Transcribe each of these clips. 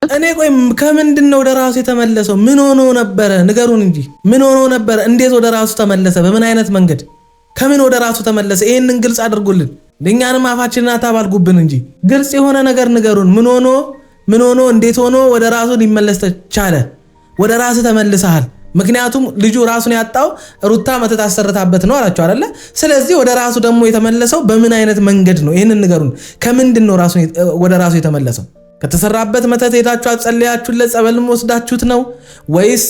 እኔ ቆይ ከምንድነው ወደ ራሱ የተመለሰው? ምን ሆኖ ነበር? ንገሩን እንጂ ምን ሆኖ ነበር? እንዴት ወደ ራሱ ተመለሰ? በምን አይነት መንገድ? ከምን ወደ ራሱ ተመለሰ? ይሄንን ግልጽ አድርጉልን። ለኛንም አፋችንን አታባልጉብን እንጂ ግልጽ የሆነ ነገር ንገሩን። ምን ሆኖ እንዴት ሆኖ ወደ ራሱ ሊመለስ ተቻለ? ወደ ራሱ ተመልሰሃል። ምክንያቱም ልጁ ራሱን ያጣው ሩታ መተት አሰርታበት ነው አላችሁ አይደለ? ስለዚህ ወደ ራሱ ደግሞ የተመለሰው በምን አይነት መንገድ ነው? ይሄንን ንገሩን። ከምንድነው ወደ ራሱ የተመለሰው? ከተሰራበት መተት ሄዳችሁ አጸልያችሁለት ጸበልም ወስዳችሁት ነው ወይስ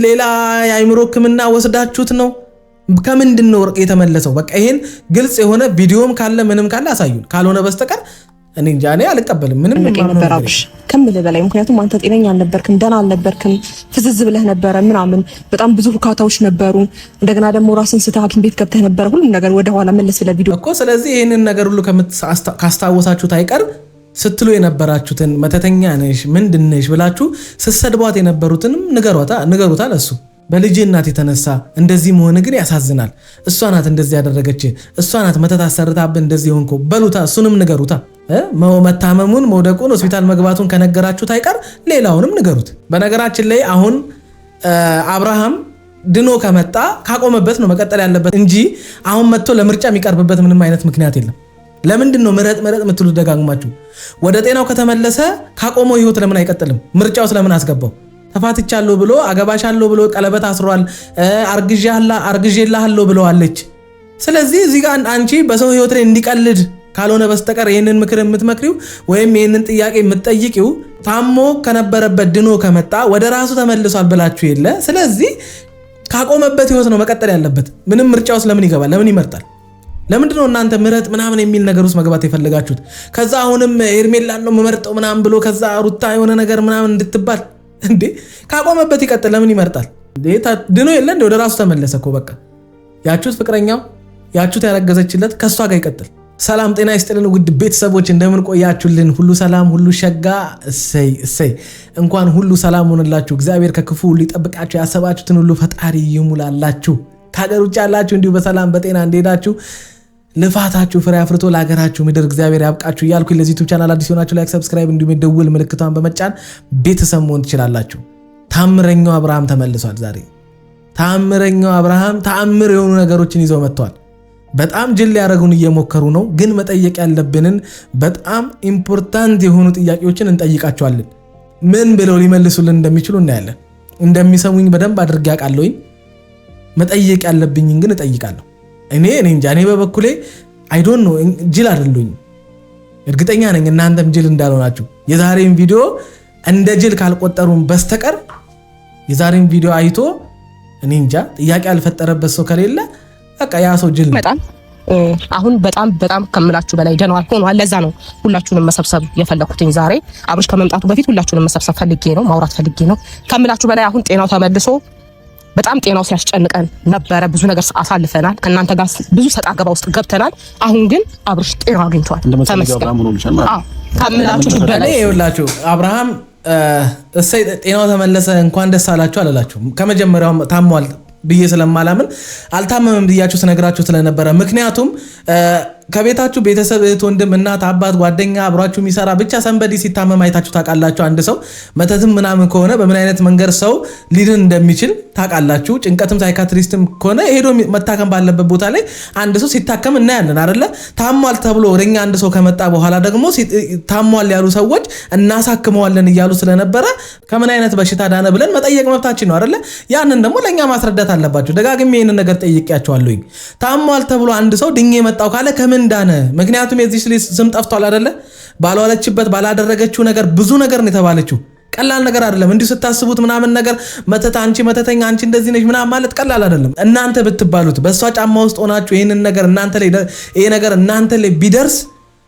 ሌላ የአይምሮ ሕክምና ወስዳችሁት ነው? ከምንድነው የተመለሰው? በቃ ይሄን ግልጽ የሆነ ቪዲዮም ካለ ምንም ካለ አሳዩን። ካልሆነ በስተቀር እኔ እንጃ እኔ አልቀበልም። ምንም ማመራብሽ ከምልህ በላይ ምክንያቱም አንተ ጤነኛ አልነበርክም፣ ደህና አልነበርክም፣ ፍዝዝ ብለህ ነበረ ምናምን በጣም ብዙ ሁካታዎች ነበሩ። እንደገና ደግሞ ራስን ስተ ሐኪም ቤት ገብተህ ነበረ። ሁሉም ነገር ወደ ኋላ መለስ ብለህ ቪዲዮ እኮ ስለዚህ ይሄንን ነገር ሁሉ ካስታወሳችሁት አይቀር ስትሉ የነበራችሁትን መተተኛ ነሽ ምንድነሽ ብላችሁ ስትሰድቧት የነበሩትንም ንገሩታ ለሱ። በልጅ እናት የተነሳ እንደዚህ መሆን ግን ያሳዝናል። እሷ ናት እንደዚህ ያደረገች፣ እሷ ናት መተት አሰርታብን እንደዚህ ሆንኩ በሉታ። እሱንም ንገሩታ። መታመሙን መውደቁን ሆስፒታል መግባቱን ከነገራችሁት አይቀር ሌላውንም ንገሩት። በነገራችን ላይ አሁን አብርሃም ድኖ ከመጣ ካቆመበት ነው መቀጠል ያለበት እንጂ አሁን መጥቶ ለምርጫ የሚቀርብበት ምንም አይነት ምክንያት የለም። ለምንድን ነው ምረጥ የምትሉት ደጋግማችሁ? ወደ ጤናው ከተመለሰ ካቆመው ህይወት ለምን አይቀጥልም? ምርጫው ስለምን አስገባው? ተፋትቻለሁ ብሎ አገባሻለሁ ብሎ ቀለበት አስሯል። አርግዤልሃለሁ ብለዋለች። ስለዚህ እዚህ ጋር አንቺ በሰው ህይወት ላይ እንዲቀልድ ካልሆነ በስተቀር ይሄንን ምክር የምትመክሪው ወይም ይሄንን ጥያቄ የምትጠይቂው ታሞ ከነበረበት ድኖ ከመጣ ወደ ራሱ ተመልሷል ብላችሁ የለ። ስለዚህ ካቆመበት ህይወት ነው መቀጠል ያለበት። ምንም ምርጫውስ ለምን ይገባል? ለምን ይመርጣል? ለምንድነው እናንተ ምረጥ ምናምን የሚል ነገር ውስጥ መግባት የፈለጋችሁት? ከዛ አሁንም ሄርሜላን ነው መመርጠው ምናምን ብሎ ከዛ ሩታ የሆነ ነገር ምናምን እንድትባል እንዴ? ካቆመበት ይቀጥል። ለምን ይመርጣል? ድኖ የለ እንደ ወደ ራሱ ተመለሰ እኮ በቃ። ያችሁት ፍቅረኛው ያችሁት ያረገዘችለት ከሷ ጋር ይቀጥል። ሰላም ጤና ይስጥልን ውድ ቤተሰቦች እንደምን ቆያችሁልን? ሁሉ ሰላም ሁሉ ሸጋ። እሰይ እንኳን ሁሉ ሰላም ሆነላችሁ። እግዚአብሔር ከክፉ ሁሉ ይጠብቃችሁ። ያሰባችሁትን ሁሉ ፈጣሪ ይሙላላችሁ። ከሀገር ውጭ ያላችሁ እንዲሁ በሰላም በጤና እንደሄዳችሁ ልፋታችሁ ፍሬ አፍርቶ ለሀገራችሁ ምድር እግዚአብሔር ያብቃችሁ እያልኩ ለዚህ ዩቲዩብ ቻናል አዲስ ሆናችሁ ላይክ፣ ሰብስክራይብ እንዲሁም የደውል ምልክቷን በመጫን ቤተሰብ መሆን ትችላላችሁ። ታምረኛው አብርሃም ተመልሷል። ዛሬ ታምረኛው አብርሃም ታምር የሆኑ ነገሮችን ይዘው መጥቷል። በጣም ጅል ያደረጉን እየሞከሩ ነው፣ ግን መጠየቅ ያለብንን በጣም ኢምፖርታንት የሆኑ ጥያቄዎችን እንጠይቃቸዋለን። ምን ብለው ሊመልሱልን እንደሚችሉ እናያለን። እንደሚሰሙኝ በደንብ አድርጌ አውቃለሁኝ። መጠየቅ ያለብኝን ግን እጠይቃለሁ። እኔ እንጃ እኔ በበኩሌ አይ ዶንት ኖ ጅል አይደሉኝ። እርግጠኛ ነኝ እናንተም ጅል እንዳልሆናችሁ። የዛሬን ቪዲዮ እንደ ጅል ካልቆጠሩን በስተቀር የዛሬን ቪዲዮ አይቶ እኔ እንጃ ጥያቄ ያልፈጠረበት ሰው ከሌለ በቃ ያ ሰው ጅል ነው። አሁን በጣም ከምላችሁ በላይ ደኗል ሆኗል። ለዛ ነው ሁላችሁንም መሰብሰብ የፈለኩትኝ ዛሬ። አብርሽ ከመምጣቱ በፊት ሁላችሁንም መሰብሰብ ፈልጌ ነው፣ ማውራት ፈልጌ ነው ከምላችሁ በላይ። አሁን ጤናው ተመልሶ በጣም ጤናው ሲያስጨንቀን ነበረ። ብዙ ነገር አሳልፈናል፣ ከእናንተ ጋር ብዙ ሰጣ ገባ ውስጥ ገብተናል። አሁን ግን አብርሽ ጤና አግኝቷል። ከምላችሁ በላይ ይኸውላችሁ አብርሃም እሰይ ጤናው ተመለሰ እንኳን ደስ አላችሁ አላላችሁ። ከመጀመሪያው ታሟል ብዬ ስለማላምን አልታመመም ብያችሁ ስነግራችሁ ስለነበረ፣ ምክንያቱም ከቤታችሁ ቤተሰብ እህት፣ ወንድም፣ እናት፣ አባት፣ ጓደኛ አብሯችሁ የሚሰራ ብቻ ሰንበዲ ሲታመም አይታችሁ ታውቃላችሁ። አንድ ሰው መተትም ምናምን ከሆነ በምን አይነት መንገድ ሰው ሊድን እንደሚችል ታውቃላችሁ። ጭንቀትም ሳይካትሪስትም ከሆነ ሄዶ መታከም ባለበት ቦታ ላይ አንድ ሰው ሲታከም እናያለን አይደለ? ታሟል ተብሎ ወደኛ አንድ ሰው ከመጣ በኋላ ደግሞ ታሟል ያሉ ሰዎች እናሳክመዋለን እያሉ ስለነበረ ከምን አይነት በሽታ ዳነ ብለን መጠየቅ መብታችን ነው አይደለ? ያንን ደግሞ ለኛ ማስረዳት አለባችሁ። ደጋግሜ ይሄንን ነገር ጠይቄያችኋለሁኝ። ታሟል ተብሎ አንድ ሰው ድኜ መጣው ካለ ከምን ዳነ? ምክንያቱም የዚህ ስም ጠፍቷል አይደለ? ባልዋለችበት ባላደረገችው ነገር ብዙ ነገር ነው የተባለችው። ቀላል ነገር አይደለም። እንዲሁ ስታስቡት ምናምን ነገር መተት፣ አንቺ መተተኛ፣ አንቺ እንደዚህ ነሽ ምናምን ማለት ቀላል አይደለም። እናንተ ብትባሉት በእሷ ጫማ ውስጥ ሆናችሁ ይሄንን ነገር ይሄ ነገር እናንተ ላይ ቢደርስ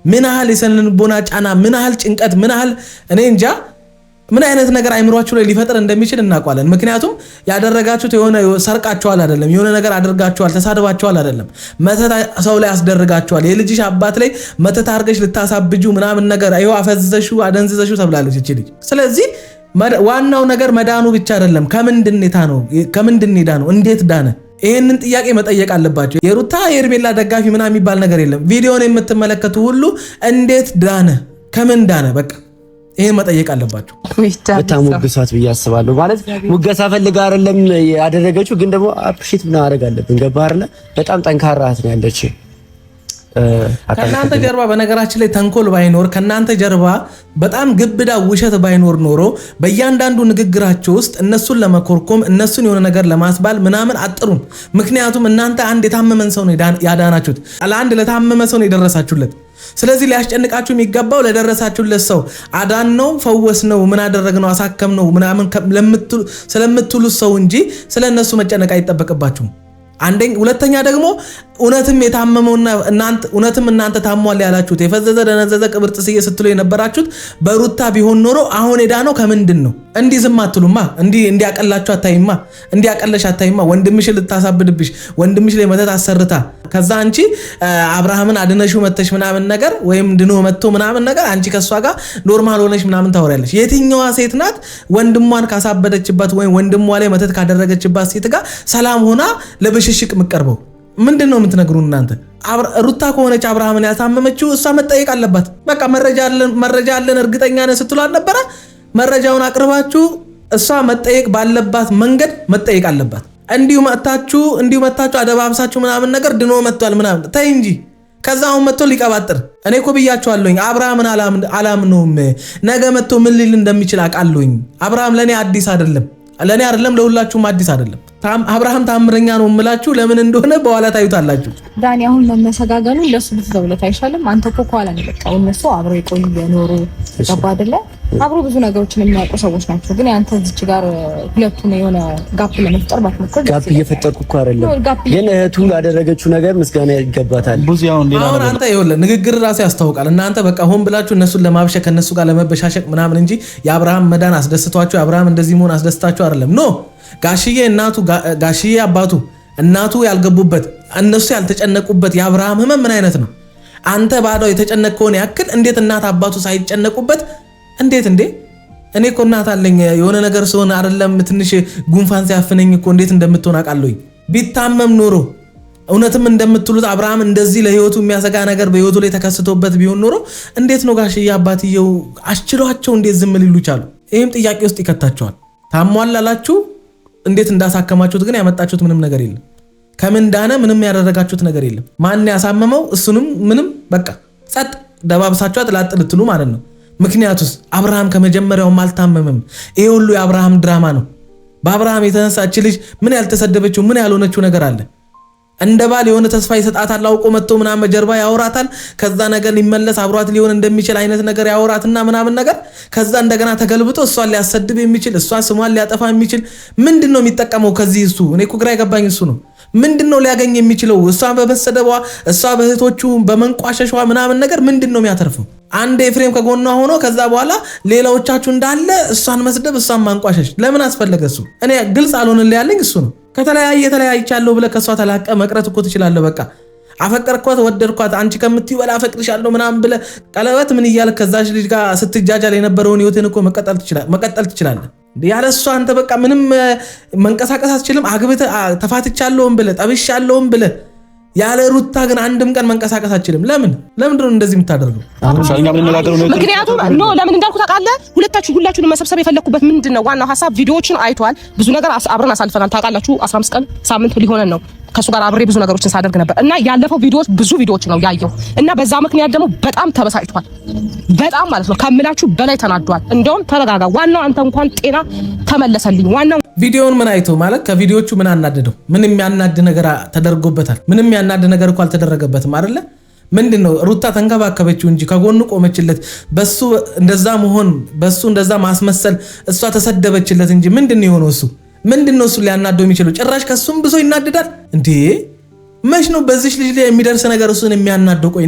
ምን ያህል የስነልቦና ጫና፣ ምን ያህል ጭንቀት፣ ምን ያህል እኔ እንጃ ምን አይነት ነገር አይምሯችሁ ላይ ሊፈጥር እንደሚችል እናውቃለን። ምክንያቱም ያደረጋችሁት የሆነ ሰርቃችኋል አይደለም፣ የሆነ ነገር አድርጋችኋል፣ ተሳድባችኋል አይደለም፣ መተት ሰው ላይ አስደርጋችኋል። የልጅሽ አባት ላይ መተት አድርገሽ ልታሳብጁ ምናምን ነገር አይው አፈዝዘሽው አደንዝዘሽው ተብላለች እቺ ልጅ። ስለዚህ ዋናው ነገር መዳኑ ብቻ አይደለም፣ ከምንድን ዳነው፣ እንዴት ዳነ? ይሄንን ጥያቄ መጠየቅ አለባቸው። የሩታ የሄርሜላ ደጋፊ ምናምን የሚባል ነገር የለም። ቪዲዮን የምትመለከቱ ሁሉ እንዴት ዳነ፣ ከምን ዳነ፣ በቃ ይሄን መጠየቅ አለባችሁ። በጣም ወግሳት ብዬ አስባለሁ። ማለት ሙገሳ ፈልጋ አይደለም ያደረገችው፣ ግን ደግሞ አፕሪሺየት ምን አደረግ አለብን። ገባህ አይደለ? በጣም ጠንካራ እህት ነው ያለች። ከናንተ ጀርባ በነገራችን ላይ ተንኮል ባይኖር፣ ከናንተ ጀርባ በጣም ግብዳ ውሸት ባይኖር ኖሮ በእያንዳንዱ ንግግራቸው ውስጥ እነሱን ለመኮርኮም እነሱን የሆነ ነገር ለማስባል ምናምን አጥሩም። ምክንያቱም እናንተ አንድ የታመመን ሰው ነው ያዳናችሁት፣ ለአንድ ለታመመ ሰው ነው የደረሳችሁለት። ስለዚህ ሊያስጨንቃችሁ የሚገባው ለደረሳችሁለት ሰው አዳን ነው ፈወስ ነው ምን አደረግ ነው አሳከም ነው ምናምን ስለምትሉት ሰው እንጂ ስለነሱ መጨነቅ አይጠበቅባችሁም። ሁለተኛ ደግሞ እውነትም የታመመውና እናንተ ታሟል ያላችሁት የፈዘዘ ደነዘዘ ቅብርጥስዬ ስትሉ የነበራችሁት በሩታ ቢሆን ኖሮ አሁን ሄዳነው ከምንድን ነው እንዲህ ዝም አትሉማ? እንዲያቀላችሁ አታይማ? እንዲያቀለሽ አታይማ? ወንድምሽ ልታሳብድብሽ ወንድምሽ ላይ መተት አሰርታ ከዛ አንቺ አብርሃምን አድነሹ መተሽ ምናምን ነገር ወይም ድኖ መጥቶ ምናምን ነገር አንቺ ከሷ ጋር ኖርማል ሆነሽ ምናምን ታወሪያለሽ። የትኛዋ ሴት ናት ወንድሟን ካሳበደችባት ወይም ወንድሟ ላይ መተት ካደረገችባት ሴት ጋር ሰላም ሆና ለብሽሽቅ የምትቀርበው? ምንድነው የምትነግሩን እናንተ? ሩታ ከሆነች አብርሃምን ያሳመመችው እሷ መጠየቅ አለባት። በቃ መረጃ አለን እርግጠኛ ነን ስትሉ አልነበረ? መረጃውን አቅርባችሁ እሷ መጠየቅ ባለባት መንገድ መጠየቅ አለባት። እንዲሁ መታችሁ አደባብሳችሁ ምናምን ነገር ድኖ መጥቷል ምናምን ተይ እንጂ። ከዛ አሁን መጥቶ ሊቀባጥር እኔ እኮ ብያችኋለሁኝ አብርሃምን አላምነውም። ነገ መጥቶ ምን ሊል እንደሚችል አውቃለሁኝ። አብርሃም ለኔ አዲስ አይደለም፣ ለሁላችሁም አዲስ አይደለም። አብርሃም ታምረኛ ነው የምላችሁ ለምን እንደሆነ በኋላ ታዩታላችሁ። ዳኒ አሁን መመሰጋገኑ ለሱ ብትዘውለት አይሻልም? አንተ እኮ ኋላ ነው በቃ እነሱ አብረው የቆዩ የኖሩ ገባ አይደለ? አብሮ ብዙ ነገሮችን የሚያውቁ ሰዎች ናቸው። ግን አንተ እዚህ ጋር ሁለቱን የሆነ ጋፕ ለመፍጠር ባትሞክር። ጋፕ እየፈጠርኩ እኮ አይደለም፣ ግን እህቱ ላደረገችው ነገር ምስጋና ይገባታል። አሁን አንተ ይኸውልህ ንግግር ራሱ ያስታውቃል። እናንተ በቃ ሆን ብላችሁ እነሱን ለማብሸቅ ከነሱ ጋር ለመበሻሸቅ ምናምን እንጂ የአብርሃም መዳን አስደስቷቸው የአብርሃም እንደዚህ መሆን አስደስታቸው አይደለም። ኖ ጋሽዬ አባቱ እናቱ ያልገቡበት እነሱ ያልተጨነቁበት የአብርሃም ህመም ምን አይነት ነው? አንተ ባዶ የተጨነቀውን ያክል እንዴት እናት አባቱ ሳይጨነቁበት እንዴት እኔ እኮ እናት አለኝ የሆነ ነገር ሲሆን አይደለም ትንሽ ጉንፋን ሲያፍነኝ እኮ እንዴት እንደምትሆን አውቃለሁኝ። ቢታመም ኖሮ እውነትም እንደምትሉት አብርሃም እንደዚህ ለህይወቱ የሚያሰጋ ነገር በህይወቱ ላይ ተከስቶበት ቢሆን ኖሮ እንዴት ነው ጋሽዬ አባትየው አስችሏቸው እንዴት ዝም ሊሉ ቻሉ? ይህም ጥያቄ ውስጥ ይከታቸዋል። ታሟላላችሁ እንዴት እንዳሳከማችሁት ግን ያመጣችሁት ምንም ነገር የለም። ከምን ዳነ ምንም ያደረጋችሁት ነገር የለም። ማን ያሳመመው እሱንም ምንም በቃ ጸጥ ደባብሳችኋት ላጥ ልትሉ ማለት ነው። ምክንያቱስ አብርሃም ከመጀመሪያውም አልታመመም። ይሄ ሁሉ የአብርሃም ድራማ ነው። በአብርሃም የተነሳች ልጅ ምን ያልተሰደበችው ምን ያልሆነችው ነገር አለ? እንደ ባል የሆነ ተስፋ ይሰጣታል። አውቆ መጥቶ ምናምን በጀርባ ያወራታል። ከዛ ነገር ሊመለስ አብሯት ሊሆን እንደሚችል አይነት ነገር ያወራትና ምናምን ነገር ከዛ እንደገና ተገልብጦ እሷን ሊያሰድብ የሚችል እሷን ስሟን ሊያጠፋ የሚችል ምንድነው የሚጠቀመው ከዚህ? እሱ እኔ እኮ ግራ የገባኝ እሱ ነው። ምንድነው ሊያገኝ የሚችለው? እሷ በመሰደቧ እሷ በእህቶቹ በመንቋሸሿ ምናምን ነገር ምንድነው የሚያተርፈው? አንድ ኤፍሬም ከጎኗ ሆኖ ከዛ በኋላ ሌላዎቻችሁ እንዳለ እሷን መስደብ እሷን ማንቋሸሽ ለምን አስፈለገ? እሱ እኔ ግልጽ አልሆንልኝ ያለኝ እሱ ነው። ከተለያይቻለሁ ብለህ ከሷ ተላቀ መቅረት እኮ ትችላለህ። በቃ አፈቀርኳት ወደድኳት አንቺ ከምትዩ በላ አፈቅርሻለሁ ምናምን ብለህ ቀለበት ምን እያልክ ከዛች ልጅ ጋር ስትጃጃል የነበረውን ህይወትን እኮ መቀጠል ትችላለህ። ያለሷ አንተ በቃ ምንም መንቀሳቀስ አትችልም። አግብተህ ተፋትቻለሁም ብለህ ጠብሻለሁም ብለህ ያለ ሩታ ግን አንድም ቀን መንቀሳቀስ አትችልም። ለምንድን ነው እንደዚህ የምታደርገው? ምክንያቱም ለምን እንዳልኩ ታውቃለህ? ሁላችሁንም መሰብሰብ የፈለኩበት ምንድነው ዋናው ሀሳብ ቪዲዮዎችን አይቷል። ብዙ ነገር አብረን አሳልፈናል ታውቃላችሁ። 15 ቀን ሳምንት ሊሆነን ነው ከሱ ጋር አብሬ ብዙ ነገሮችን ሳደርግ ነበር እና ያለፈው ቪዲዮዎች ብዙ ቪዲዮዎች ነው ያየው እና በዛ ምክንያት ደግሞ በጣም ተበሳጭቷል። በጣም ማለት ነው ከምላችሁ በላይ ተናዷል። እንደውም ተረጋጋ። ዋናው አንተ እንኳን ጤና ተመለሰልኝ። ዋናው ቪዲዮውን ምን አይቶ ማለት ከቪዲዮቹ ምን አናደደው? ምን የሚያናድ ነገር ተደርጎበታል? ምንም የሚያናድ ነገር እኮ አልተደረገበትም አይደለ? ምንድነው ሩታ ተንከባከበችው እንጂ ከጎኑ ቆመችለት። በሱ እንደዛ መሆን በሱ እንደዛ ማስመሰል እሷ ተሰደበችለት እንጂ ምንድነው የሆነው? ምንድነው እሱ ሊያናደው የሚችለው? ጭራሽ ከሱም ብዙ ይናደዳል እንዴ! መች ነው በዚህ ልጅ ላይ የሚደርስ ነገር እሱን የሚያናደው? ቆይ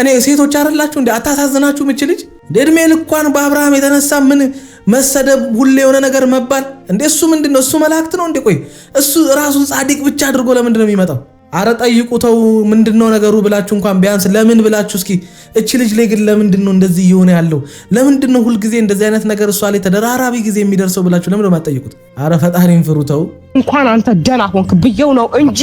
እኔ ሴቶች አይደላችሁ እንዴ? አታሳዝናችሁ? ምች ልጅ እድሜ ልኳን በአብርሃም የተነሳ ምን መሰደብ፣ ሁሌ የሆነ ነገር መባል እንዴ! እሱ ምንድነው? እሱ መላእክት ነው እንዴ? ቆይ እሱ ራሱን ጻድቅ ብቻ አድርጎ ለምንድነው የሚመጣው? አረ ጠይቁ ተው፣ ምንድነው ነገሩ ብላችሁ እንኳን ቢያንስ ለምን ብላችሁ እስኪ እቺ ልጅ ላይ ግን ለምንድነው እንደዚህ እየሆነ ያለው? ለምንድነው ሁል ጊዜ እንደዚህ አይነት ነገር እሷ ላይ ተደራራቢ ጊዜ የሚደርሰው ብላችሁ ለምን ማጠይቁት? አረ ፈጣሪን ፍሩ ተው። እንኳን አንተ ደና ሆንክ ብየው ነው እንጂ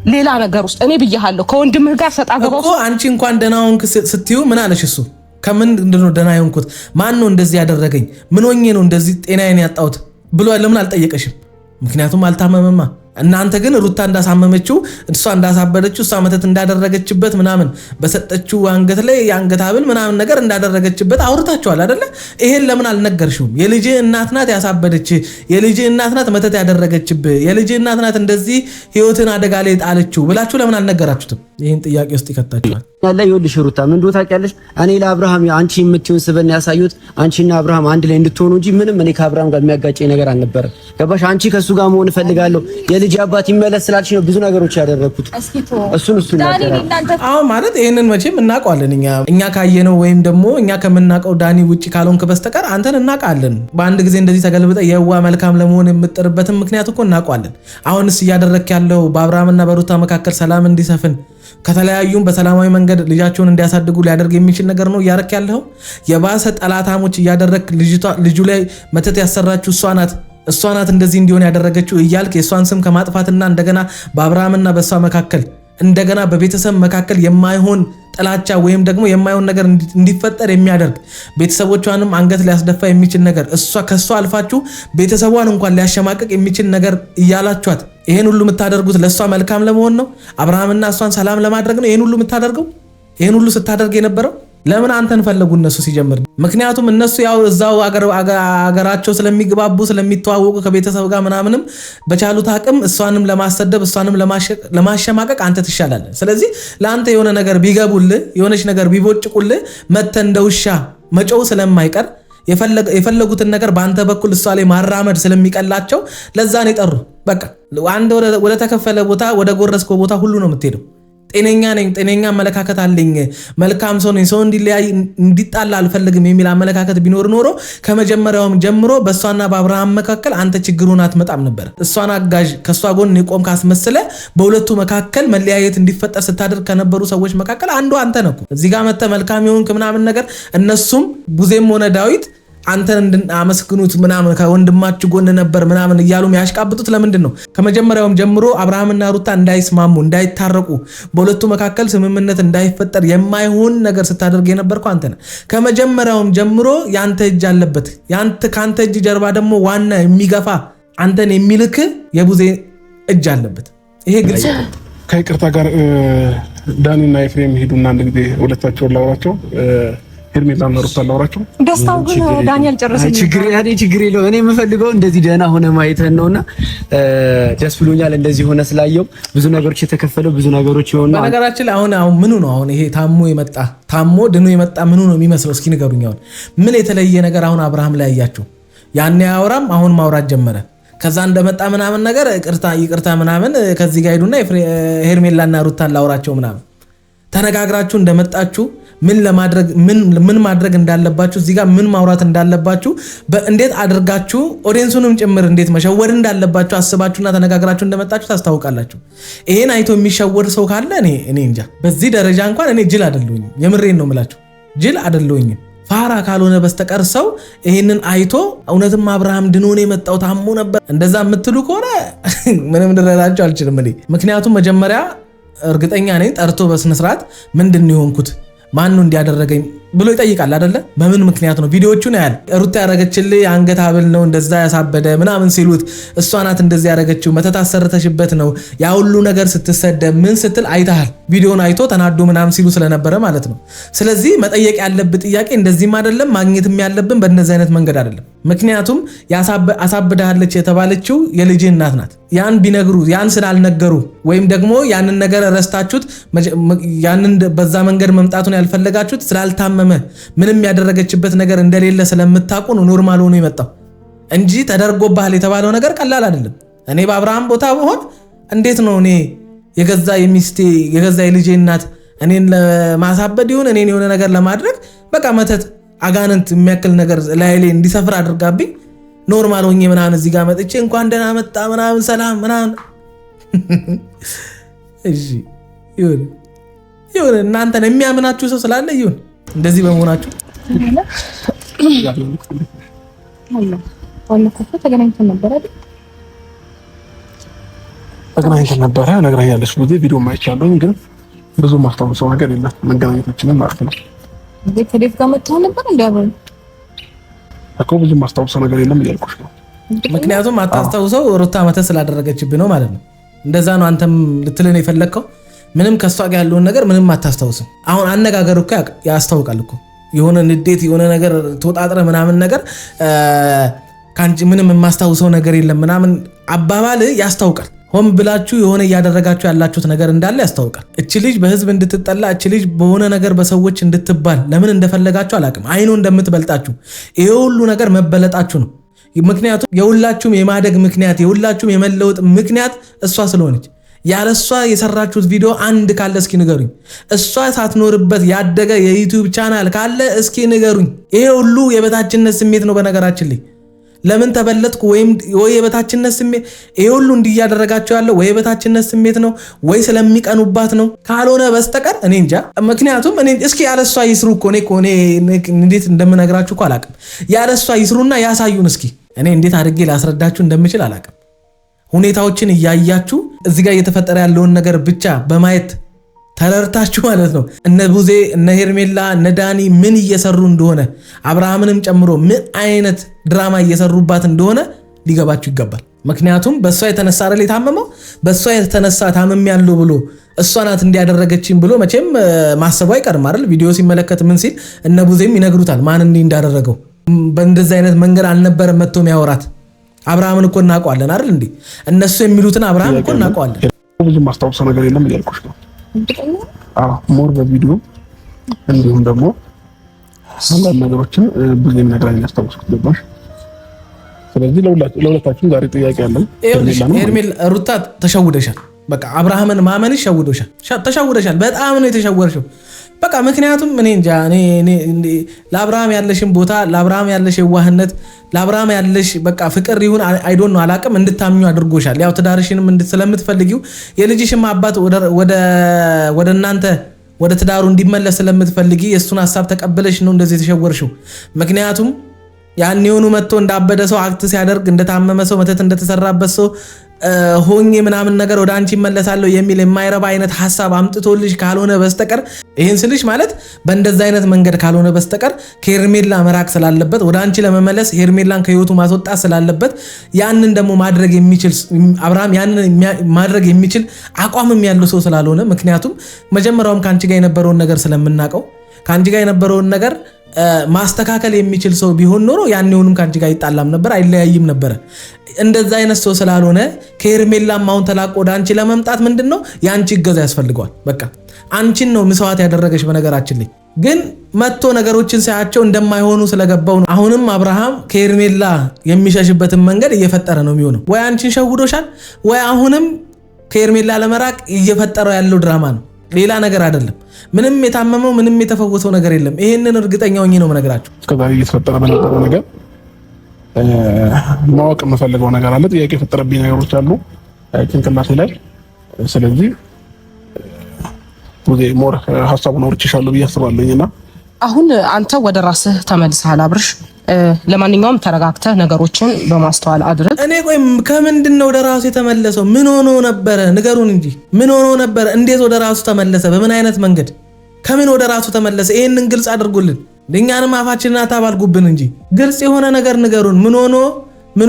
ሌላ ነገር ውስጥ እኔ ብያለሁ። ከወንድምህ ጋር ሰጣ ገባው እኮ አንቺ እንኳን ደና ሆንክ ስትዩ ምን አለሽ? እሱ ከምንድን ነው ደህና የሆንኩት? ማን ነው እንደዚህ ያደረገኝ? ምን ሆኜ ነው እንደዚህ ጤናዬን ያጣሁት ብሎ ለምን አልጠየቀሽም? ምክንያቱም አልታመመማ። እናንተ ግን ሩታ እንዳሳመመችው እሷ እንዳሳበደችው እሷ መተት እንዳደረገችበት ምናምን በሰጠችው አንገት ላይ የአንገት ሐብል ምናምን ነገር እንዳደረገችበት አውርታችኋል አይደለ? ይሄን ለምን አልነገርሽውም? የልጅ እናት ናት ያሳበደች፣ የልጅ እናት ናት መተት ያደረገችብህ፣ የልጅ እናት ናት እንደዚህ ህይወትን አደጋ ላይ ጣለችው ብላችሁ ለምን አልነገራችሁትም? ይሄን ጥያቄ ውስጥ ይከታችኋል። ያለ ይኸውልሽ ሩታ ምን እንደው ታውቂያለሽ፣ እኔ ለአብርሃም አንቺ የምትይውን ስበን ያሳዩት አንቺና አብርሃም አንድ ላይ እንድትሆኑ እንጂ ምንም እኔ ከአብርሃም ጋር የሚያጋጨኝ ነገር አልነበረም። ገባሽ? አንቺ ከሱ ጋር መሆን እፈልጋለሁ የልጅ አባት ይመለስ ስላልሽ ነው ብዙ ነገሮች ያደረኩት። እሱን አሁን ማለት ይሄንን መቼም እናውቀዋለን እኛ ካየነው ወይም ደግሞ እኛ ከምናውቀው ዳኒ ውጪ ካልሆንክ በስተቀር አንተን እናውቃለን። በአንድ ጊዜ እንደዚህ ተገልብጠ የዋ መልካም ለመሆን የምትጥርበትን ምክንያት እኮ እናውቀዋለን። አሁንስ እያደረክ ያለው በአብርሃምና በሩታ መካከል ሰላም እንዲሰፍን ከተለያዩም በሰላማዊ መንገድ ልጃቸውን እንዲያሳድጉ ሊያደርግ የሚችል ነገር ነው እያረክ ያለው። የባሰ ጠላታሞች እያደረክ ልጁ ላይ መተት ያሰራችሁ እሷ ናት እንደዚህ እንዲሆን ያደረገችው እያልክ የእሷን ስም ከማጥፋትና እንደገና በአብርሃምና በእሷ መካከል እንደገና በቤተሰብ መካከል የማይሆን ጥላቻ ወይም ደግሞ የማይሆን ነገር እንዲፈጠር የሚያደርግ ቤተሰቦቿንም አንገት ሊያስደፋ የሚችል ነገር ከሷ አልፋችሁ ቤተሰቧን እንኳን ሊያሸማቀቅ የሚችል ነገር እያላችኋት ይሄን ሁሉ የምታደርጉት ለሷ መልካም ለመሆን ነው? አብርሃምና እሷን ሰላም ለማድረግ ነው ይሄን ሁሉ የምታደርገው? ይሄን ሁሉ ስታደርግ የነበረው ለምን አንተን ፈለጉ እነሱ ሲጀምር? ምክንያቱም እነሱ ያው እዛው አገራቸው ስለሚግባቡ ስለሚተዋወቁ ከቤተሰብ ጋር ምናምንም በቻሉት አቅም እሷንም ለማሰደብ እሷንም ለማሸማቀቅ አንተ ትሻላለህ። ስለዚህ ለአንተ የሆነ ነገር ቢገቡልህ የሆነች ነገር ቢቦጭቁልህ መተ እንደ ውሻ መጮው ስለማይቀር የፈለጉትን ነገር በአንተ በኩል እሷ ላይ ማራመድ ስለሚቀላቸው ለዛ ነው የጠሩ። በቃ አንድ ወደ ተከፈለ ቦታ ወደ ጎረስከው ቦታ ሁሉ ነው የምትሄደው። ጤነኛ ነኝ፣ ጤነኛ አመለካከት አለኝ፣ መልካም ሰው ነኝ፣ ሰው እንዲለያይ እንዲጣላ አልፈልግም የሚል አመለካከት ቢኖር ኖሮ ከመጀመሪያውም ጀምሮ በእሷና በአብርሃም መካከል አንተ ችግሩን አትመጣም ነበር። እሷን አጋዥ ከእሷ ጎን የቆም ካስመስለ በሁለቱ መካከል መለያየት እንዲፈጠር ስታደርግ ከነበሩ ሰዎች መካከል አንዱ አንተ ነህ። እዚህ ጋር መጥተህ መልካም የሆንክ ምናምን ነገር እነሱም ቡዜም ሆነ ዳዊት አንተን እንድናመስግኑት ምናምን ከወንድማችሁ ጎን ነበር ምናምን እያሉ የሚያሽቃብጡት ለምንድን ነው? ከመጀመሪያውም ጀምሮ አብርሃምና ሩታ እንዳይስማሙ እንዳይታረቁ በሁለቱ መካከል ስምምነት እንዳይፈጠር የማይሆን ነገር ስታደርግ የነበርከው አንተ ነህ። ከመጀመሪያውም ጀምሮ ያንተ እጅ አለበት። ካንተ እጅ ጀርባ ደግሞ ዋና የሚገፋ አንተን የሚልክ የቡዜ እጅ አለበት። ይሄ ግልጽ ነው። ከይቅርታ ጋር ዳኒና ኤፍሬም ሄዱና አንድ ጊዜ ሁለታቸውን ላውራቸው ሄርሜላና ሩታ ላውራቸው። ደስታው ግን ዳንኤል ጨረሰኝ። ችግር የለውም። እኔ የምፈልገው እንደዚህ ደህና ሆነ ማየትህን ነውና ደስ ብሎኛል። እንደዚህ ሆነ ስላየው ብዙ ነገሮች የተከፈለው ብዙ ነገሮች ይሆናል። በነገራችን ላይ አሁን ምኑ ነው አሁን ይሄ ታሞ ድኖ የመጣ ምኑ ነው የሚመስለው? እስኪ ንገሩኝ። አሁን ምን የተለየ ነገር አሁን አብርሃም ላይ ያያችሁ? ያኔ አያወራም፣ አሁን ማውራት ጀመረ። ከዛ እንደመጣ ምናምን ነገር ይቅርታ ምናምን ከዚህ ጋር ሄዱና ሄርሜላና ሩታን ላውራቸው ምናምን ተነጋግራችሁ እንደመጣችሁ ምን ማድረግ እንዳለባችሁ እዚህ ጋር ምን ማውራት እንዳለባችሁ እንዴት አድርጋችሁ ኦዲየንሱንም ጭምር እንዴት መሸወድ እንዳለባችሁ አስባችሁና ተነጋግራችሁ እንደመጣችሁ ታስታውቃላችሁ። ይሄን አይቶ የሚሸወድ ሰው ካለ እኔ እንጃ። በዚህ ደረጃ እንኳን እኔ ጅል አይደለሁኝም። የምሬን ነው የምላችሁ፣ ጅል አይደለሁኝም። ፋራ ካልሆነ በስተቀር ሰው ይሄንን አይቶ እውነትም አብርሃም ድኖን የመጣው ታሞ ነበር እንደዛ የምትሉ ከሆነ ምንም ልረዳችሁ አልችልም እኔ። ምክንያቱም መጀመሪያ እርግጠኛ ነኝ ጠርቶ በስነስርዓት ምንድን ነው የሆንኩት ማን ነው እንዲያደረገኝ ብሎ ይጠይቃል አይደለ? በምን ምክንያት ነው? ቪዲዮዎቹን ያያል። ሩታ ያረገችልህ አንገት ሐብል ነው እንደዛ ያሳበደ ምናምን ሲሉት እሷ ናት እንደዚህ ያረገችው መተት አሰርተሽበት ነው ያ ሁሉ ነገር ስትሰደብ ምን ስትል አይተሃል። ቪዲዮን አይቶ ተናዶ ምናምን ሲሉ ስለነበረ ማለት ነው። ስለዚህ መጠየቅ ያለብህ ጥያቄ እንደዚህም አይደለም፣ ማግኘትም ያለብን በእነዚህ አይነት መንገድ አይደለም። ምክንያቱም አሳብዳለች የተባለችው የልጅ እናት ናት። ያን ቢነግሩ ያን ስላልነገሩ ወይም ደግሞ ያንን ነገር ረስታችሁት ያንን በዛ መንገድ መምጣቱን ያልፈለጋችሁት ስላልታመመ ምንም ያደረገችበት ነገር እንደሌለ ስለምታውቁ ነው ኖርማል ሆኖ የመጣው እንጂ ተደርጎብሃል የተባለው ነገር ቀላል አይደለም። እኔ በአብርሃም ቦታ ብሆን እንዴት ነው እኔ የገዛ የሚስቴ የገዛ የልጄ እናት እኔን ለማሳበድ ይሁን እኔን የሆነ ነገር ለማድረግ በቃ መተት አጋንንት የሚያክል ነገር ላይ እንዲሰፍር አድርጋብኝ ኖርማል ሆኜ ምናምን እዚህ ጋር መጥቼ እንኳን ደህና መጣ ምናምን ሰላም ምናምን እሺ ይሁን እናንተን የሚያምናችሁ ሰው ስላለ ይሁን እንደዚህ በመሆናችሁ ተገናኝተን ነበረ ነግራኛለች። ቪዲዮ ማይቻለሁ ግን ብዙ ማስታወሰው ነገር የለም መገናኘታችንን ማለት ነው። ከዴቭ ጋር መጥተው ነበር እንዲያበሩ እኮ ብዙም ማስታወሰው ነገር የለም እያልኩሽ ነው። ምክንያቱም አታስታውሰው ሩታ መተት ስላደረገችብህ ነው ማለት ነው። እንደዛ ነው አንተም ልትልን የፈለግከው። ምንም ከሷ ጋር ያለውን ነገር ምንም አታስታውስም። አሁን አነጋገር እኮ ያስታውቃል እኮ የሆነ ንዴት የሆነ ነገር ተወጣጥረ ምናምን ነገር ካንቺ ምንም የማስታውሰው ነገር የለም ምናምን አባባል ያስታውቃል። ሆም ብላችሁ የሆነ እያደረጋችሁ ያላችሁት ነገር እንዳለ ያስታውቃል። እቺ ልጅ በህዝብ እንድትጠላ እቺ ልጅ በሆነ ነገር በሰዎች እንድትባል ለምን እንደፈለጋችሁ አላቅም። አይኖ እንደምትበልጣችሁ ይሄ ሁሉ ነገር መበለጣችሁ ነው። ምክንያቱም የሁላችሁም የማደግ ምክንያት የሁላችሁም የመለወጥ ምክንያት እሷ ስለሆነች ያለሷ የሰራችሁት ቪዲዮ አንድ ካለ እስኪ ንገሩኝ። እሷ ሳትኖርበት ያደገ የዩቲዩብ ቻናል ካለ እስኪ ንገሩኝ። ይሄ ሁሉ የበታችነት ስሜት ነው። በነገራችን ላይ ለምን ተበለጥኩ ወይም ወይ የበታችነት ስሜት ይሄ ሁሉ እንዲያደረጋቸው ያለው ወይ የበታችነት ስሜት ነው ወይ ስለሚቀኑባት ነው ካልሆነ በስተቀር እኔ እንጃ። ምክንያቱም እኔ እስኪ ያለሷ ይስሩ እኮ እኔ እንዴት እንደምነግራችሁ እኮ አላቅም። ያለሷ ይስሩና ያሳዩን እስኪ። እኔ እንዴት አድርጌ ላስረዳችሁ እንደምችል አላቅም። ሁኔታዎችን እያያችሁ እዚህ ጋር እየተፈጠረ ያለውን ነገር ብቻ በማየት ተረርታችሁ ማለት ነው እነ ቡዜ እነ ሄርሜላ እነ ዳኒ ምን እየሰሩ እንደሆነ አብርሃምንም ጨምሮ ምን አይነት ድራማ እየሰሩባት እንደሆነ ሊገባችሁ ይገባል። ምክንያቱም በእሷ የተነሳ አይደል የታመመው። በእሷ የተነሳ ታመም ያለው ብሎ እሷ ናት እንዲያደረገችኝ ብሎ መቼም ማሰቡ አይቀርም አይደል። ቪዲዮ ሲመለከት ምን ሲል እነ ቡዜም ይነግሩታል ማን እንዳደረገው። በእንደዚህ አይነት መንገድ አልነበረም መጥቶ የሚያወራት። አብርሃምን እኮ እናውቀዋለን አይደል እንዴ? እነሱ የሚሉትን አብርሃም እኮ እናውቀዋለን። ብዙ ማስታወሰው ነገር የለም እያልኩሽ ነው። ሞር በቪዲዮ እንዲሁም ደግሞ አንዳንድ ነገሮችን ብዙ ነገራኝ ያስታውስኩት ገባሽ። ስለዚህ ለሁለታችን ዛሬ ጥያቄ አለን። ሄርሜላ ሩታ ተሸውደሻል። በቃ አብርሃምን ማመንሽ ተሸውደሻል። በጣም ነው የተሸወርሽው። በቃ ምክንያቱም እኔ እንጃ ለአብርሃም ያለሽን ቦታ ለአብርሃም ያለሽ የዋህነት ለአብርሃም ያለሽ በቃ ፍቅር ይሁን አይዶን ነው አላቅም እንድታምኙ አድርጎሻል። ያው ትዳርሽንም ስለምትፈልጊው የልጅሽም አባት ወደ እናንተ ወደ ትዳሩ እንዲመለስ ስለምትፈልጊ የእሱን ሀሳብ ተቀበለሽ ነው እንደዚህ የተሸወርሽው። ምክንያቱም ያን የሆኑ መጥቶ እንዳበደ ሰው አክት ሲያደርግ እንደታመመ ሰው መተት እንደተሰራበት ሰው ሆኜ ምናምን ነገር ወደ አንቺ ይመለሳለሁ የሚል የማይረባ አይነት ሐሳብ አምጥቶልሽ ካልሆነ በስተቀር ይሄን ስልሽ ማለት በእንደዛ አይነት መንገድ ካልሆነ በስተቀር ከሄርሜላ መራቅ ስላለበት ወደ አንቺ ለመመለስ ሄርሜላን ከህይወቱ ማስወጣት ስላለበት ያንን ደግሞ ማድረግ የሚችል አብርሃም ያንን ማድረግ የሚችል አቋምም ያለው ሰው ስላልሆነ ምክንያቱም መጀመሪያውም ካንቺ ጋር የነበረውን ነገር ስለምናቀው ካንቺ ጋር የነበረውን ነገር ማስተካከል የሚችል ሰው ቢሆን ኖሮ ያኔውንም ካንቺ ጋር ይጣላም ነበር አይለያይም ነበር። እንደዛ አይነት ሰው ስላልሆነ ከሄርሜላም አሁን ተላቆ ወደ አንቺ ለመምጣት ምንድነው ያንቺ እገዛ ያስፈልገዋል። በቃ አንቺን ነው መስዋዕት ያደረገሽ። በነገራችን ላይ ግን መጥቶ ነገሮችን ሳያቸው እንደማይሆኑ ስለገባው ነው አሁንም አብርሃም ከሄርሜላ የሚሸሽበትን መንገድ እየፈጠረ ነው የሚሆነው። ወይ አንቺን ሸውዶሻል ወይ አሁንም ከሄርሜላ ለመራቅ እየፈጠረው ያለው ድራማ ነው፣ ሌላ ነገር አይደለም። ምንም የታመመው ምንም የተፈወሰው ነገር የለም። ይሄንን እርግጠኛ ሆኜ ነው የምነግራችሁ። እስከዛሬ እየተፈጠረ በነበረው ነገር ማወቅ የምፈልገው ነገር አለ። ጥያቄ የፈጠረብኝ ነገሮች አሉ ጭንቅላቴ ላይ። ስለዚህ ብዙ ሞር ሀሳቡን አውርቼሻለሁ ብዬ አስባለሁኝና አሁን አንተ ወደ ራስህ ተመልሰሃል አብርሽ። ለማንኛውም ተረጋግተህ ነገሮችን በማስተዋል አድርግ። እኔ ቆይ ከምንድን ነው ወደ ራሱ የተመለሰው? ምን ሆኖ ነበረ? ንገሩን እንጂ ምን ሆኖ ነበረ? እንዴት ወደ ራሱ ተመለሰ? በምን አይነት መንገድ? ከምን ወደ ራሱ ተመለሰ? ይሄንን ግልጽ አድርጉልን። ለኛንም አፋችንን አታባልጉብን እንጂ ግልጽ የሆነ ነገር ንገሩን። ምን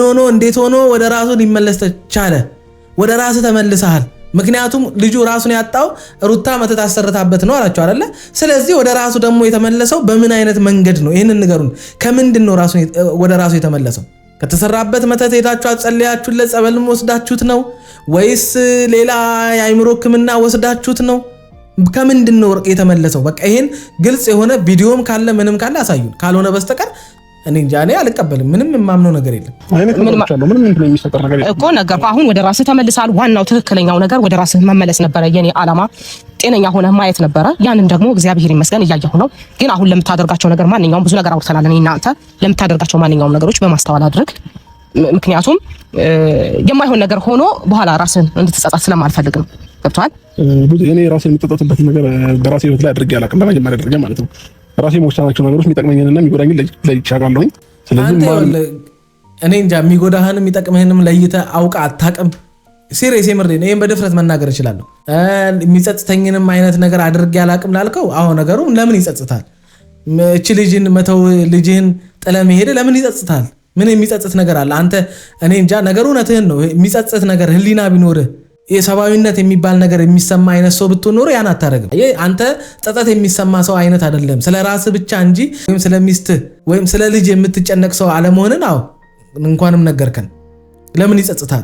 ሆኖ እንዴት ሆኖ ወደ ራሱ ሊመለስ ተቻለ? ወደ ራሱ ተመልሰሃል። ምክንያቱም ልጁ ራሱን ያጣው ሩታ መተት አሰርታበት ነው አላችሁ አይደለ? ስለዚህ ወደ ራሱ ደግሞ የተመለሰው በምን አይነት መንገድ ነው? ይሄንን ንገሩን። ከምንድን ነው ወደ ራሱ የተመለሰው? ከተሰራበት መተት ሄዳችሁ አጸልያችሁለት ጸበልም ወስዳችሁት ነው ወይስ ሌላ የአይምሮ ሕክምና ወስዳችሁት ነው? ከምንድን ነው የተመለሰው? በቃ ይሄን ግልጽ የሆነ ቪዲዮም ካለ ምንም ካለ አሳዩን። ካልሆነ በስተቀር እኔ እንጃ እኔ አልቀበልም። ምንም የማምነው ነገር የለም እኮ ነገር አሁን ወደ ራስህ ተመልሳል። ዋናው ትክክለኛው ነገር ወደ ራስህ መመለስ ነበረ። የኔ ዓላማ ጤነኛ ሆነ ማየት ነበረ። ያንን ደግሞ እግዚአብሔር ይመስገን እያየሁ ነው። ግን አሁን ለምታደርጋቸው ነገር ማንኛውም ብዙ ነገር አውርተናል። እኔ እናንተ ለምታደርጋቸው ማንኛውም ነገሮች በማስተዋል አድርግ። ምክንያቱም የማይሆን ነገር ሆኖ በኋላ ራስን እንድትጸጸት ስለማልፈልግ ነው። ገብቶሃል? እኔ ራሴን የምትጸጸትበት ነገር በራሴ ህይወት ላይ አድርጌ አላውቅም። በመጀመሪያ ደረጃ ማለት ነው ራሴ መወሰናቸው ነገሮች የሚጠቅመኝንና የሚጎዳኝን ለይቻለሁኝ። ስለዚህ እኔ እንጃ የሚጎዳህንም የሚጠቅምህንም ለይተህ አውቃ አታውቅም። ሲሪየስ የምሬን ይሄን በድፍረት መናገር እችላለሁ። የሚጸጽተኝንም አይነት ነገር አድርጌ አላውቅም ላልከው አሁን ነገሩ ለምን ይጸጽታል? እቺ ልጅን መተው ልጅህን ጥለ መሄድ ለምን ይጸጽታል? ምን የሚጸጽት ነገር አለ? አንተ እኔ እንጃ ነገሩ እውነትህን ነው። የሚጸጽት ነገር ህሊና ቢኖርህ የሰብአዊነት የሚባል ነገር የሚሰማ አይነት ሰው ብትሆን ኖሮ ያን አታረግም። አንተ ጸጸት የሚሰማ ሰው አይነት አይደለም። ስለ ራስህ ብቻ እንጂ ወይም ስለ ሚስትህ ወይም ስለ ልጅ የምትጨነቅ ሰው አለመሆንን አዎ እንኳንም ነገርከን። ለምን ይጸጽታል?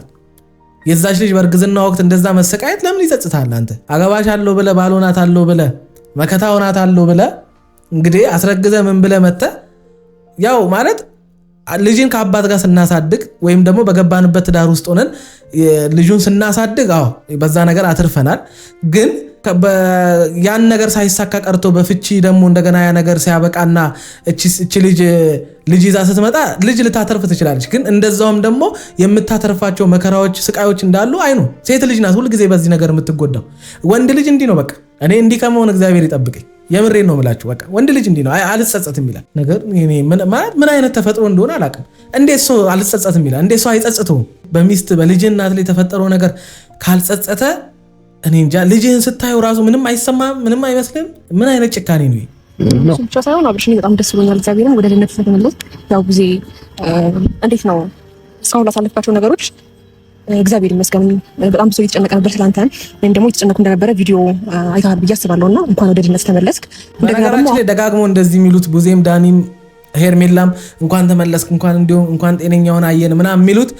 የዛች ልጅ በእርግዝና ወቅት እንደዛ መሰቃየት ለምን ይጸጽታል? አንተ አገባሻለሁ ብለህ ባልሆናታለሁ ብለህ መከታ ሆናታለሁ ብለህ እንግዲህ አስረግዘህ ምን ብለህ መተህ ያው ማለት ልጅን ከአባት ጋር ስናሳድግ ወይም ደግሞ በገባንበት ትዳር ውስጥ ሆነን ልጁን ስናሳድግ አዎ በዛ ነገር አትርፈናል። ግን ያን ነገር ሳይሳካ ቀርቶ በፍቺ ደግሞ እንደገና ያ ነገር ሲያበቃና እቺ ልጅ ይዛ ስትመጣ ልጅ ልታተርፍ ትችላለች። ግን እንደዛውም ደግሞ የምታተርፋቸው መከራዎች፣ ስቃዮች እንዳሉ አይኑ ሴት ልጅ ናት ሁሉ ጊዜ በዚህ ነገር የምትጎዳው። ወንድ ልጅ እንዲህ ነው በቃ እኔ እንዲህ ከመሆን እግዚአብሔር ይጠብቀኝ። የምሬን ነው የምላችሁ። በቃ ወንድ ልጅ እንዲህ ነው አልጸጸትም ይላል። ነገር ምን አይነት ተፈጥሮ እንደሆነ አላውቅም። እንዴት ሰው አልጸጸትም ይላል? እንዴት ሰው አይጸጽተውም? በሚስት በልጅ እናት ላይ የተፈጠረው ነገር ካልጸጸተ እኔ እንጃ። ልጅህን ስታየው ራሱ ምንም አይሰማም፣ ምንም አይመስልም። ምን አይነት ጭካኔ ነው ይሄ? ብቻ ሳይሆን አብርሽን በጣም ደስ ብሎኛል። እግዚአብሔርም ወደ ልነት ተመለስ። ያው ጊዜ እንዴት ነው እስካሁን ላሳለፍካቸው ነገሮች እግዚአብሔር ይመስገን። በጣም ብዙ እየተጨነቀ ነበር ስላንተ ወይም ደግሞ እየተጨነቁ እንደነበረ ቪዲዮ አይተሃል ብዬ አስባለሁና እንኳን ወደ ድነት ተመለስክ። እንደገና ደጋግሞ እንደዚህ የሚሉት ቡዜም ዳኒም ሄርሜላም እንኳን ተመለስክ እንኳን ጤነኛ ሆነ አየን ምናምን የሚሉት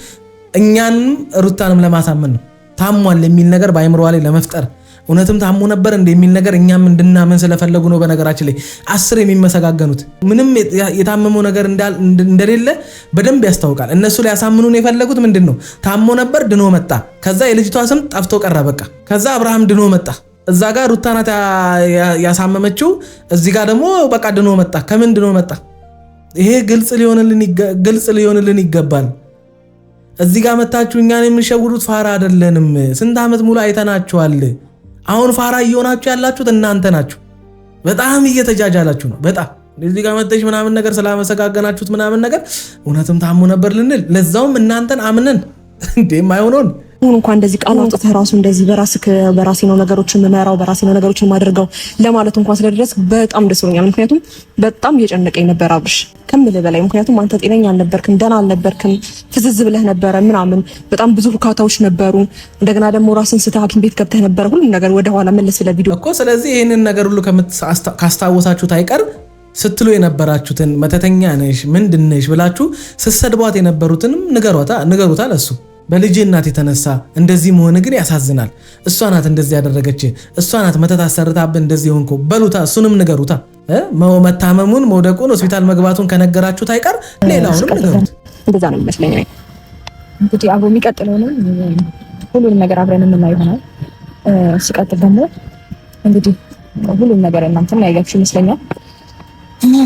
እኛንም ሩታንም ለማሳመን ነው። ታሟል የሚል ነገር በአይምሮዋ ላይ ለመፍጠር እውነትም ታሞ ነበር እንደሚል ነገር እኛም እንድናምን ስለፈለጉ ነው። በነገራችን ላይ 10 የሚመሰጋገኑት ምንም የታመመው ነገር እንደሌለ በደንብ ያስታውቃል። እነሱ ሊያሳምኑን የፈለጉት ምንድነው? ታሞ ነበር ድኖ መጣ። ከዛ የልጅቷ ስም ጠፍቶ ቀረ በቃ። ከዛ አብርሃም ድኖ መጣ። እዛ ጋር ሩታ ናት ያሳመመችው፣ እዚህ ጋር ደግሞ በቃ ድኖ መጣ። ከምን ድኖ መጣ? ይሄ ግልጽ ሊሆንልን ይገባል። እዚህ ጋር መታችሁ እኛን የምንሸውዱት ፋራ አይደለንም። ስንት ዓመት ሙሉ አይተናችኋል። አሁን ፋራ እየሆናችሁ ያላችሁት እናንተ ናችሁ። በጣም እየተጃጃላችሁ ነው። በጣም እዚህ ጋር መጥተሽ ምናምን ነገር ስላመሰጋገናችሁት ምናምን ነገር እውነትም ታሞ ነበር ልንል ለዛውም እናንተን አምነን እንዴ ማይሆነውን እንኳን እንደዚህ ቃል አውጥተህ ራሱ እንደዚህ በራሴ ነው ነገሮችን የምመራው በራሴ ነው ነገሮችን ማድረገው ለማለት እንኳን ስለደረስ በጣም ደስ ብሎኛል። ምክንያቱም በጣም እየጨነቀኝ ነበር አብርሽ ከምልህ በላይ። ምክንያቱም አንተ ጤነኛ አልነበርክም፣ ደህና አልነበርክም፣ ፍዝዝ ብለህ ነበረ ምናምን በጣም ብዙ ሁካታዎች ነበሩ። እንደገና ደግሞ ራስን ስተህ ሐኪም ቤት ገብተህ ነበር። ሁሉም ነገር ወደ ኋላ መለስ ስለ ቪዲዮ እኮ። ስለዚህ ይሄንን ነገር ሁሉ ካስታወሳችሁት አይቀር ስትሉ የነበራችሁትን መተተኛ ነሽ ምንድነሽ ብላችሁ ስትሰድቧት የነበሩትንም ንገሩታ ለሱ። በልጅ እናት የተነሳ እንደዚህ መሆን ግን ያሳዝናል። እሷ ናት እንደዚህ ያደረገች፣ እሷ ናት መተት አሰርታብህ እንደዚህ ሆንኩ በሉታ። እሱንም ንገሩታ። መታመሙን መውደቁን ሆስፒታል መግባቱን ከነገራችሁት አይቀር ሌላውንም ንገሩት። እንደዛ ነው የሚመስለኝ። እንግዲህ አብሮ የሚቀጥለው ነው ሁሉንም ነገር አብረን የምናየው ይሆናል። ሲቀጥል ደግሞ እንግዲህ ሁሉም ነገር እናንተም ያያችሁ ይመስለኛል።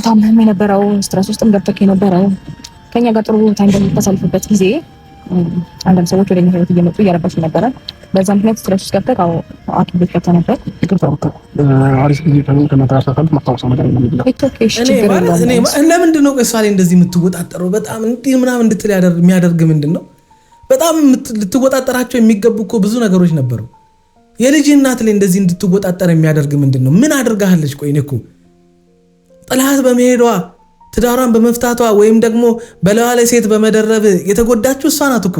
ታመም የነበረው ስትረስ ውስጥም ገብተህ የነበረው ከኛ ጋር ጥሩ ታይም በምታሳልፍበት ጊዜ አንዳንድ ሰዎች ወደኛ ህይወት እየመጡ እያረባሽ ነበረ። በዛ ምክንያት ስትረስ ውስጥ ገብተህ ሐኪም ቤት ገብተህ ነበር። አሪፍ ጊዜ ከመታሰፋል ማስታወሰው ነገር ነው። ለምንድን ነው እሷ ላይ እንደዚህ የምትወጣጠረው? በጣም እንዲህ ምናምን እንድትል የሚያደርግ ምንድን ነው? በጣም ልትወጣጠራቸው የሚገቡ እኮ ብዙ ነገሮች ነበሩ። የልጅ እናት ላይ እንደዚህ እንድትወጣጠር የሚያደርግ ምንድን ነው? ምን አድርጋለች? ቆይ እኔ እኮ ጥላት በመሄዷ ትዳሯን በመፍታቷ ወይም ደግሞ በለዋ ላይ ሴት በመደረብ የተጎዳችው እሷ ናት እኮ።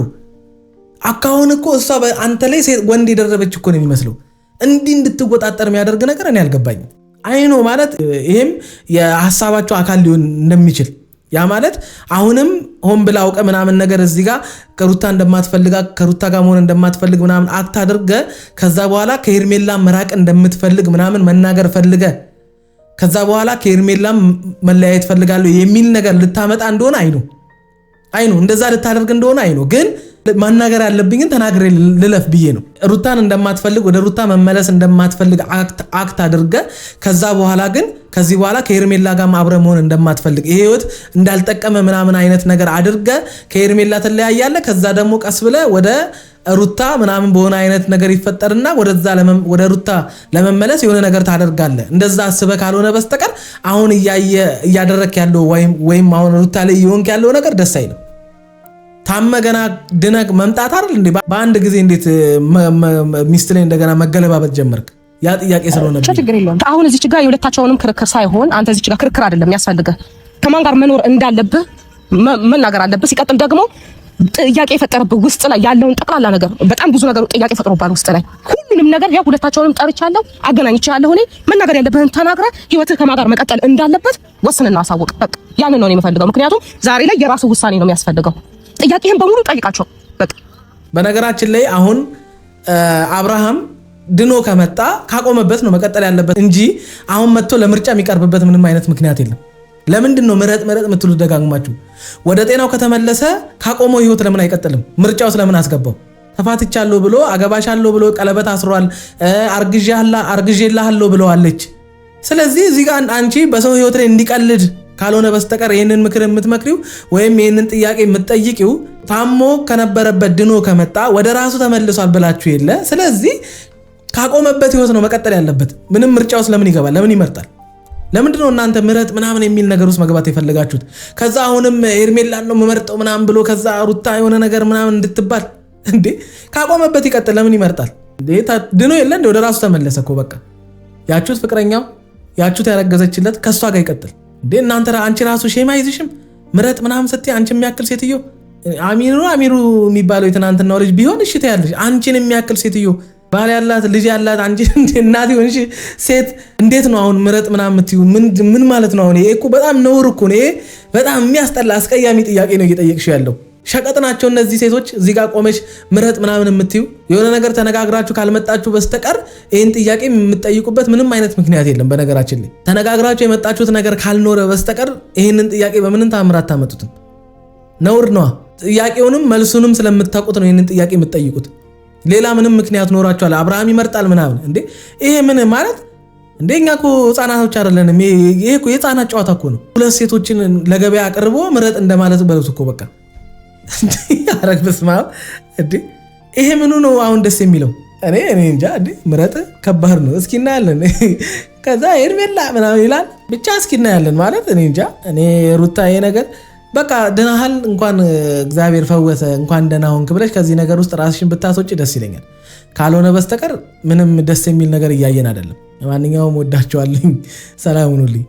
አካውን እኮ እሷ አንተ ላይ ሴት ወንድ የደረበች እኮ ነው የሚመስለው። እንዲህ እንድትወጣጠር የሚያደርግ ነገር እኔ አልገባኝም። አይኖ ማለት ይሄም የሐሳባቸው አካል ሊሆን እንደሚችል ያ ማለት አሁንም ሆን ብላ አውቀ ምናምን ነገር እዚህ ጋር ከሩታ ጋር መሆን እንደማትፈልግ ምናምን አክት አድርገ ከዛ በኋላ ከሄርሜላ መራቅ እንደምትፈልግ ምናምን መናገር ፈልገ ከዛ በኋላ ከሄርሜላ መለያየት ፈልጋለሁ የሚል ነገር ልታመጣ እንደሆነ አይኑ እንደዛ ልታደርግ እንደሆነ አይኑ ግን ማናገር ያለብኝን ተናግሬ ልለፍ ብዬ ነው። ሩታን እንደማትፈልግ ወደ ሩታ መመለስ እንደማትፈልግ አክት አድርገ ከዛ በኋላ ግን ከዚህ በኋላ ከሄርሜላ ጋር አብረ መሆን እንደማትፈልግ ይሄ ህይወት እንዳልጠቀመ ምናምን አይነት ነገር አድርገ ከሄርሜላ ተለያያለ። ከዛ ደግሞ ቀስ ብለ ወደ ሩታ ምናምን በሆነ አይነት ነገር ይፈጠርና ወደ ሩታ ለመመለስ የሆነ ነገር ታደርጋለ። እንደዛ አስበ ካልሆነ በስተቀር አሁን እያደረክ ያለው ወይም አሁን ሩታ ላይ ይሆንክ ያለው ነገር ደስ አይልም። ታመ ገና ድነቅ መምጣት አይደል እንዴ? በአንድ ጊዜ እንዴት ሚስት ላይ እንደገና መገለባበት ጀመርክ? ያ ጥያቄ ስለሆነ አሁን እዚህ ጋር የሁለታቸውንም ክርክር ሳይሆን አንተ እዚህ ጋር ክርክር አይደለም የሚያስፈልገህ ከማን ጋር መኖር እንዳለብህ መናገር አለብህ። ሲቀጥል ደግሞ ጥያቄ የፈጠረብህ ውስጥ ላይ ያለውን ጠቅላላ ነገር በጣም ብዙ ነገር ጥያቄ ፈጥሮባል ውስጥ ላይ ሁሉንም ነገር ያው ሁለታቸውንም ጠርቻለሁ አገናኝቻለሁ። እኔ መናገር ያለብህን ተናግረህ ህይወትህ ከማን ጋር መቀጠል እንዳለበት ወስንና አሳውቅ። በቃ ያንን ነው የምፈልገው። ምክንያቱም ዛሬ ላይ የራስህ ውሳኔ ነው የሚያስፈልገው። ጥያቄህን በሙሉ ጠይቃቸው። በቃ በነገራችን ላይ አሁን አብርሃም ድኖ ከመጣ ካቆመበት ነው መቀጠል ያለበት እንጂ አሁን መጥቶ ለምርጫ የሚቀርብበት ምንም አይነት ምክንያት የለም። ለምንድን ነው ምረጥ የምትሉት ደጋግማችሁ? ወደ ጤናው ከተመለሰ ካቆመው ህይወት ለምን አይቀጥልም? ምርጫው ስለምን አስገባው? ተፋትቻለሁ ብሎ አገባሻለሁ ብሎ ቀለበት አስሯል። አርግዤልሃለሁ ብለዋለች። ስለዚህ እዚህ ጋር አንቺ በሰው ህይወት ላይ እንዲቀልድ ካልሆነ በስተቀር ይህንን ምክር የምትመክሪው ወይም ይህንን ጥያቄ የምትጠይቂው ታሞ ከነበረበት ድኖ ከመጣ ወደ ራሱ ተመልሷል ብላችሁ የለ። ስለዚህ ካቆመበት ህይወት ነው መቀጠል ያለበት። ምንም ምርጫው ስለምን ይገባል? ለምን ይመርጣል? ለምንድነው እናንተ ምረጥ ምናምን የሚል ነገር ውስጥ መግባት የፈለጋችሁት? ከዛ አሁንም ኤርሜላን ነው መመርጠው ምናምን ብሎ ከዛ ሩታ የሆነ ነገር ምናምን እንድትባል እንዴ? ካቆመበት ይቀጥል። ለምን ይመርጣል? ድኖ የለ እንደ ወደ ራሱ ተመለሰ እኮ በቃ። ያችሁት ፍቅረኛው ያችሁት ያረገዘችለት ከሷ ጋር ይቀጥል እንዴ? እናንተ አንቺ ራሱ ሼም አይዝሽም? ምረጥ ምናምን ስትይ አንቺ የሚያክል ሴትዮ አሚሩ የሚባለው የትናንትናው ልጅ ቢሆን እሺ ታያለሽ። አንቺን የሚያክል ሴትዮ ባል ያላት ልጅ ያላት አንቺ እናት ሆንሽ ሴት እንዴት ነው አሁን ምረጥ ምናምን የምትይው? ምን ማለት ነው አሁን? ይሄ እኮ በጣም ነውር እኮ ነው። ይሄ በጣም የሚያስጠላ አስቀያሚ ጥያቄ ነው እየጠየቅሽ ያለው። ሸቀጥ ናቸው እነዚህ ሴቶች። እዚህ ጋር ቆመሽ ምረጥ ምናምን የምትይው የሆነ ነገር ተነጋግራችሁ ካልመጣችሁ በስተቀር ይህን ጥያቄ የምትጠይቁበት ምንም አይነት ምክንያት የለም። በነገራችን ላይ ተነጋግራችሁ የመጣችሁት ነገር ካልኖረ በስተቀር ይህንን ጥያቄ በምንም ታምር አታመጡትም። ነውር ነዋ። ጥያቄውንም መልሱንም ስለምታውቁት ነው ይህንን ጥያቄ የምትጠይቁት። ሌላ ምንም ምክንያት ኖራችኋል? አብርሃም ይመርጣል ምናምን እንዴ? ይሄ ምን ማለት እንዴ? እኛ እኮ ህፃናቶች አይደለንም። ይሄ እኮ የህፃናት ጨዋታ እኮ ነው። ሁለት ሴቶችን ለገበያ አቅርቦ ምረጥ እንደማለት በሉት እኮ በቃ። አረግ በስማ እንዴ! ይሄ ምኑ ነው አሁን ደስ የሚለው? እኔ እንጃ እንዴ። ምረጥ ከባድ ነው። እስኪ እናያለን። ከዛ ኤርሜላ ምናምን ይላል። ብቻ እስኪ እናያለን ማለት እኔ እንጃ። እኔ ሩታ ይሄ ነገር በቃ ደህናሃል፣ እንኳን እግዚአብሔር ፈወሰ፣ እንኳን ደህና ሆንክ ብለሽ ከዚህ ነገር ውስጥ ራስሽን ብታስወጪ ደስ ይለኛል። ካልሆነ በስተቀር ምንም ደስ የሚል ነገር እያየን አይደለም። ለማንኛውም ወዳችኋለሁ። ሰላም ሁኑልኝ።